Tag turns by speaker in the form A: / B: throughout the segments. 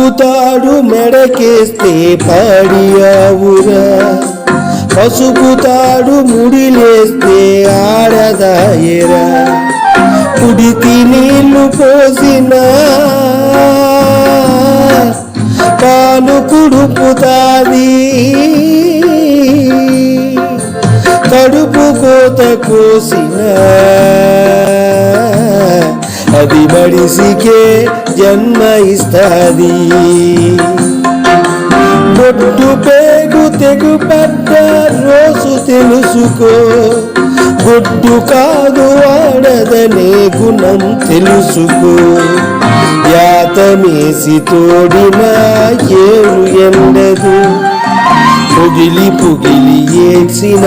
A: పసుపు తాడు మెడకేస్తే పాడియావురా, పసుపు తాడు ముడిలేస్తే ఆడదాయరా. కుడికి నీళ్లు పోసిన పాలు కుడుపుతాది, కడుపు కోత కోసిన అది మడిసికే జన్మ ఇస్తాది. బొట్టు పేగు తెగుపడ్డ రోజు తెలుసుకో, గుడ్డు కాదు ఆడదనే గుణం తెలుసుకో. యాతమేసి తోడిన ఏడు ఎండదు, పుగిలి పుగిలి ఏడ్చిన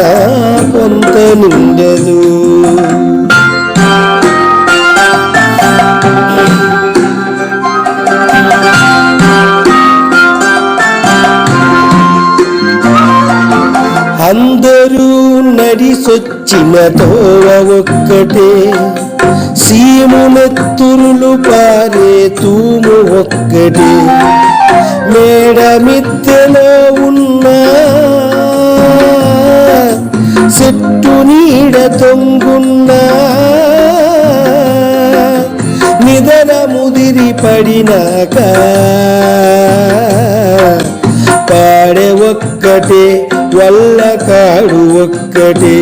A: కొంత నిండదు. అందరూ నడిసొచ్చిన తోవ ఒక్కటే, సీమునెత్తురులు పారే తూము ఒక్కటే. మేడ మిద్దెలో ఉన్న చెట్టు నీడ తొంగున్న నిదర ముదిరి పడినాక పాడె ఒక్కటే, వల్ల కాడు ఒక్కటే.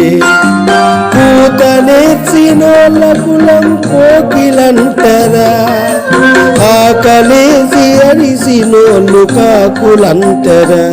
A: పూత నేర్చినోళ్ళ కులం కోకిలంటరా, ఆకలేసి అరిసినోళ్ళు కాకులంటరా.